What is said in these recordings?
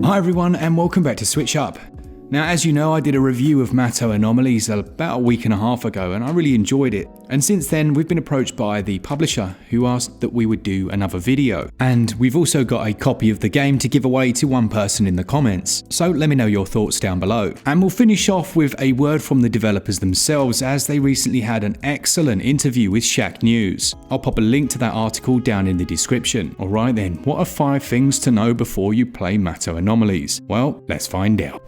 Hi everyone and welcome back to SwitchUp. Now, as you know, I did a review of Mato Anomalies about a week and a half ago and I really enjoyed it. And since then, we've been approached by the publisher who asked that we would do another video. And we've also got a copy of the game to give away to one person in the comments. So let me know your thoughts down below. And we'll finish off with a word from the developers themselves, as they recently had an excellent interview with Shack News. I'll pop a link to that article down in the description. Alright then, what are 5 things to know before you play Mato Anomalies? Well, let's find out.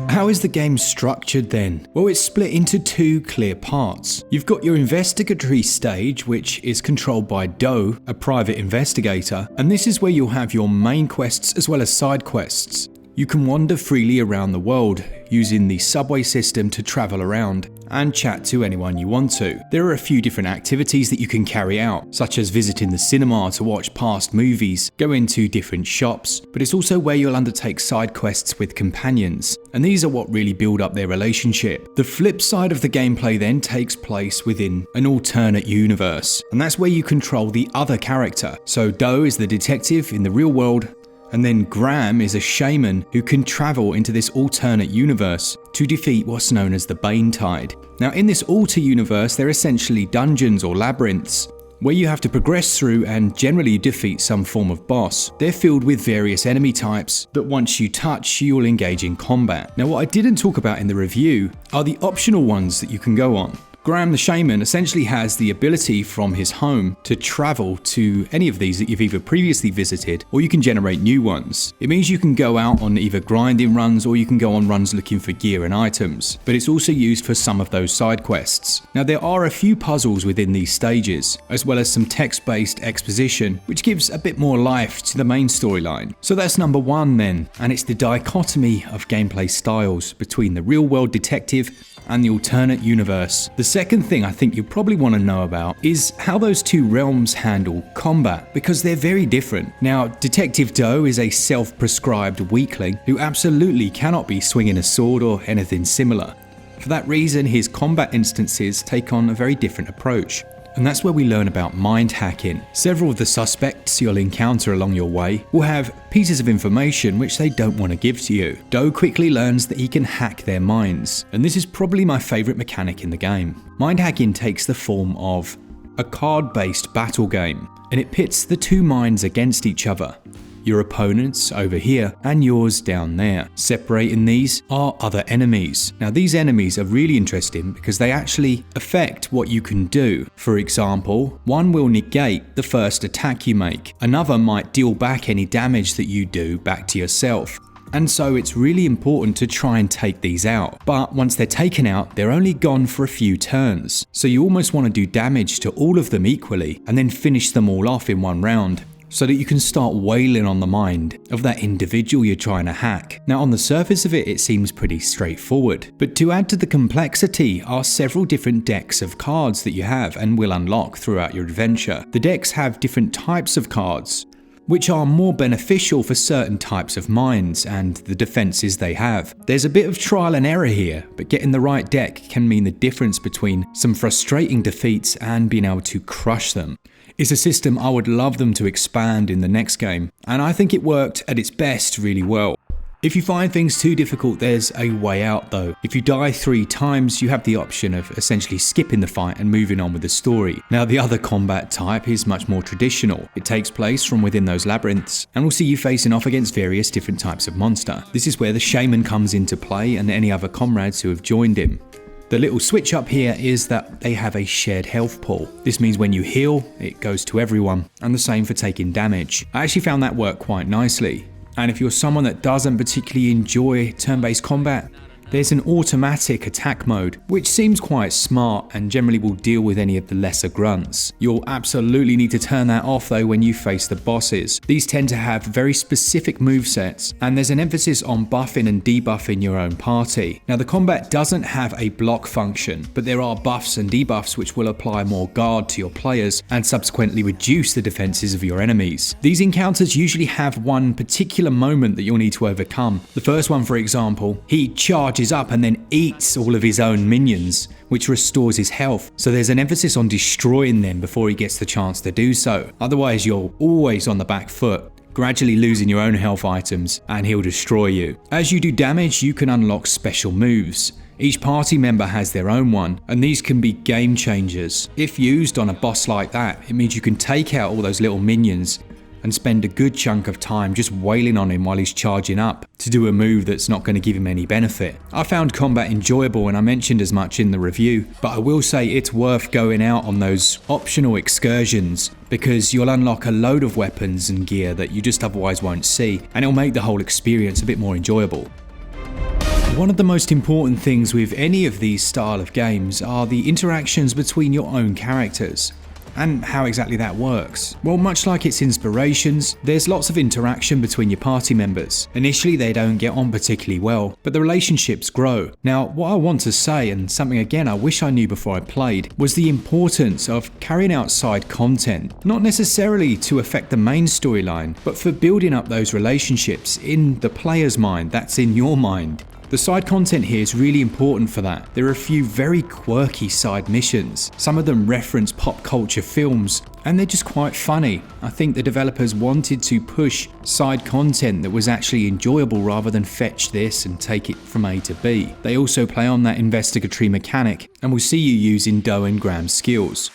How is the game structured then? Well, it's split into 2 clear parts. You've got your investigatory stage, which is controlled by Do, a private investigator, and this is where you'll have your main quests as well as side quests. You can wander freely around the world, using the subway system to travel around and chat to anyone you want to. There are a few different activities that you can carry out, such as visiting the cinema to watch past movies, go into different shops, but it's also where you'll undertake side quests with companions, and these are what really build up their relationship. The flip side of the gameplay then takes place within an alternate universe, and that's where you control the other character. So Do is the detective in the real world, and then Graham is a shaman who can travel into this alternate universe to defeat what's known as the Bane Tide. Now, in this alter universe, they're essentially dungeons or labyrinths where you have to progress through and generally defeat some form of boss. They're filled with various enemy types that once you touch, you'll engage in combat. Now, what I didn't talk about in the review are the optional ones that you can go on. Graham the Shaman essentially has the ability from his home to travel to any of these that you've either previously visited, or you can generate new ones. It means you can go out on either grinding runs or you can go on runs looking for gear and items, but it's also used for some of those side quests. Now, there are a few puzzles within these stages, as well as some text-based exposition, which gives a bit more life to the main storyline. So that's number 1 then, and it's the dichotomy of gameplay styles between the real-world detective and the alternate universe. The second thing I think you probably want to know about is how those 2 realms handle combat, because they're very different. Now, Detective Do is a self-prescribed weakling who absolutely cannot be swinging a sword or anything similar. For that reason, his combat instances take on a very different approach. And that's where we learn about mind hacking. Several of the suspects you'll encounter along your way will have pieces of information which they don't want to give to you. Do quickly learns that he can hack their minds, and this is probably my favourite mechanic in the game. Mind hacking takes the form of a card-based battle game, and it pits the 2 minds against each other. Your opponents over here and yours down there. Separating these are other enemies. Now, these enemies are really interesting because they actually affect what you can do. For example, one will negate the first attack you make. Another might deal back any damage that you do back to yourself. And so it's really important to try and take these out. But once they're taken out, they're only gone for a few turns. So you almost want to do damage to all of them equally and then finish them all off in one round, so that you can start wailing on the mind of that individual you're trying to hack. Now, on the surface of it, it seems pretty straightforward, but to add to the complexity are several different decks of cards that you have and will unlock throughout your adventure. The decks have different types of cards, which are more beneficial for certain types of minds and the defenses they have. There's a bit of trial and error here, but getting the right deck can mean the difference between some frustrating defeats and being able to crush them. It's a system I would love them to expand in the next game, and I think it worked at its best really well. If you find things too difficult, there's a way out though. If you die 3 times, you have the option of essentially skipping the fight and moving on with the story. Now, the other combat type is much more traditional. It takes place from within those labyrinths, and we'll see you facing off against various different types of monster. This is where the shaman comes into play and any other comrades who have joined him. The little switch up here is that they have a shared health pool. This means when you heal, it goes to everyone, and the same for taking damage. I actually found that work quite nicely. And if you're someone that doesn't particularly enjoy turn-based combat, there's an automatic attack mode, which seems quite smart and generally will deal with any of the lesser grunts. You'll absolutely need to turn that off though when you face the bosses. These tend to have very specific movesets, and there's an emphasis on buffing and debuffing your own party. Now, the combat doesn't have a block function, but there are buffs and debuffs which will apply more guard to your players and subsequently reduce the defenses of your enemies. These encounters usually have one particular moment that you'll need to overcome. The first one, for example, he charges charges up and then eats all of his own minions, which restores his health. So there's an emphasis on destroying them before he gets the chance to do so. Otherwise, you're always on the back foot, gradually losing your own health items, and he'll destroy you. As you do damage, you can unlock special moves. Each party member has their own one, and these can be game changers. If used on a boss like that, it means you can take out all those little minions and spend a good chunk of time just wailing on him while he's charging up to do a move that's not going to give him any benefit. I found combat enjoyable, and I mentioned as much in the review, but I will say it's worth going out on those optional excursions because you'll unlock a load of weapons and gear that you just otherwise won't see, and it'll make the whole experience a bit more enjoyable. One of the most important things with any of these style of games are the interactions between your own characters. And how exactly that works? Well, much like its inspirations, there's lots of interaction between your party members. Initially they don't get on particularly well, but the relationships grow. Now, what I want to say, and something again I wish I knew before I played, was the importance of carrying out side content, not necessarily to affect the main storyline, but for building up those relationships in the player's mind, that's in your mind. The side content here is really important for that. There are a few very quirky side missions. Some of them reference pop culture films, and they're just quite funny. I think the developers wanted to push side content that was actually enjoyable rather than fetch this and take it from A to B. They also play on that investigatory mechanic, and we'll see you using Doe and Graham's skills.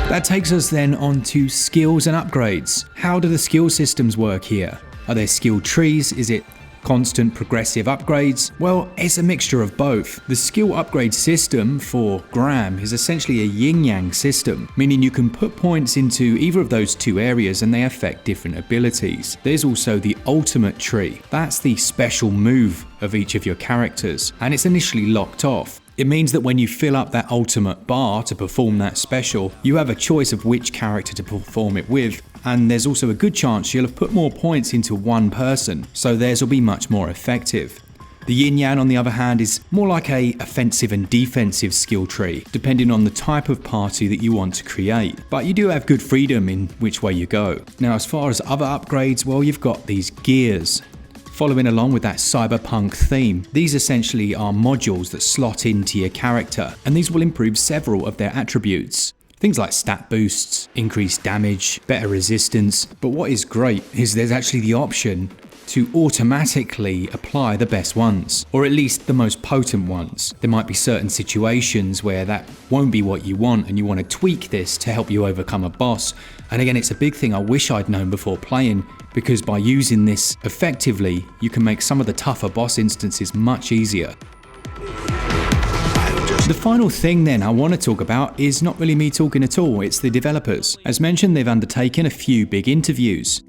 That takes us then on to skills and upgrades. How do the skill systems work here? Are there skill trees? Is it constant progressive upgrades? Well, it's a mixture of both. The skill upgrade system for Graham is essentially a yin-yang system, meaning you can put points into either of those two areas and they affect different abilities. There's also the ultimate tree. That's the special move of each of your characters, and it's initially locked off. It means that when you fill up that ultimate bar to perform that special, you have a choice of which character to perform it with, and there's also a good chance you'll have put more points into one person, so theirs will be much more effective. The yin yang, on the other hand, is more like a offensive and defensive skill tree, depending on the type of party that you want to create. But you do have good freedom in which way you go. Now, as far as other upgrades, well, you've got these gears. Following along with that cyberpunk theme, these essentially are modules that slot into your character, and these will improve several of their attributes. Things like stat boosts, increased damage, better resistance, but what is great is there's actually the option to automatically apply the best ones, or at least the most potent ones. There might be certain situations where that won't be what you want and you want to tweak this to help you overcome a boss. And again, it's a big thing I wish I'd known before playing, because by using this effectively, you can make some of the tougher boss instances much easier. The final thing then I want to talk about is not really me talking at all, it's the developers. As mentioned, they've undertaken a few big interviews,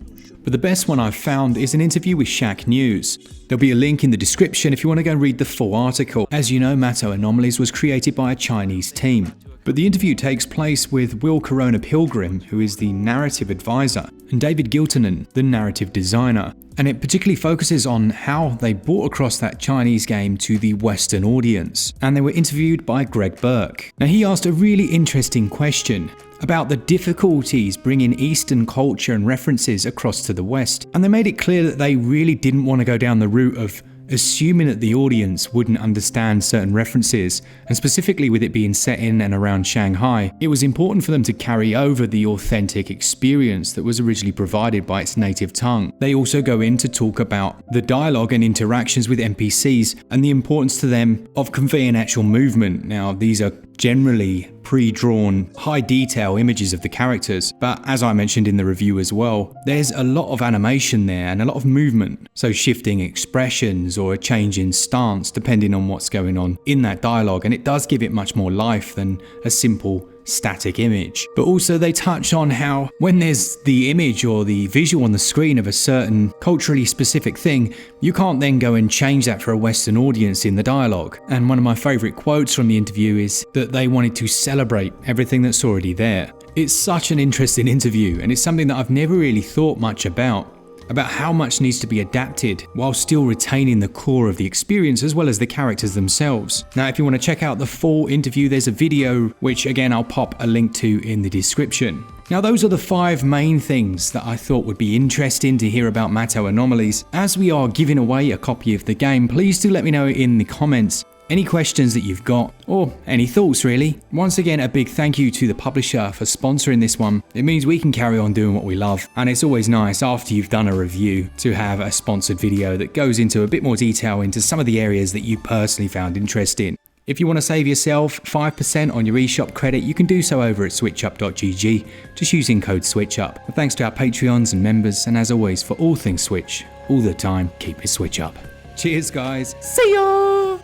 but the best one I've found is an interview with Shack News. There'll be a link in the description if you want to go read the full article. As you know, Mato Anomalies was created by a Chinese team. But the interview takes place with Will Corona Pilgrim, who is the narrative advisor, and David Giltonen, the narrative designer. And it particularly focuses on how they brought across that Chinese game to the Western audience. And they were interviewed by Greg Burke. Now, he asked a really interesting question about the difficulties bringing Eastern culture and references across to the West. And they made it clear that they really didn't want to go down the route of assuming that the audience wouldn't understand certain references, and specifically with it being set in and around Shanghai, it was important for them to carry over the authentic experience that was originally provided by its native tongue. They also go in to talk about the dialogue and interactions with NPCs and the importance to them of conveying actual movement. Now, these are generally pre-drawn, high-detail images of the characters, but as I mentioned in the review as well, there's a lot of animation there and a lot of movement, so shifting expressions or a change in stance depending on what's going on in that dialogue, and it does give it much more life than a simple static image. But also they touch on how when there's the image or the visual on the screen of a certain culturally specific thing, you can't then go and change that for a Western audience in the dialogue. And one of my favourite quotes from the interview is that they wanted to celebrate everything that's already there. It's such an interesting interview, and it's something that I've never really thought much about how much needs to be adapted while still retaining the core of the experience as well as the characters themselves. Now, if you want to check out the full interview, there's a video which again I'll pop a link to in the description. Now those are the 5 main things that I thought would be interesting to hear about Mato Anomalies. As we are giving away a copy of the game, please do let me know in the comments any questions that you've got, or any thoughts really. Once again, a big thank you to the publisher for sponsoring this one. It means we can carry on doing what we love, and it's always nice after you've done a review to have a sponsored video that goes into a bit more detail into some of the areas that you personally found interesting. If you want to save yourself 5% on your eShop credit, you can do so over at switchup.gg, just using code SwitchUp. But thanks to our Patreons and members, and as always, for all things Switch, all the time, keep it Switch up. Cheers guys, see ya!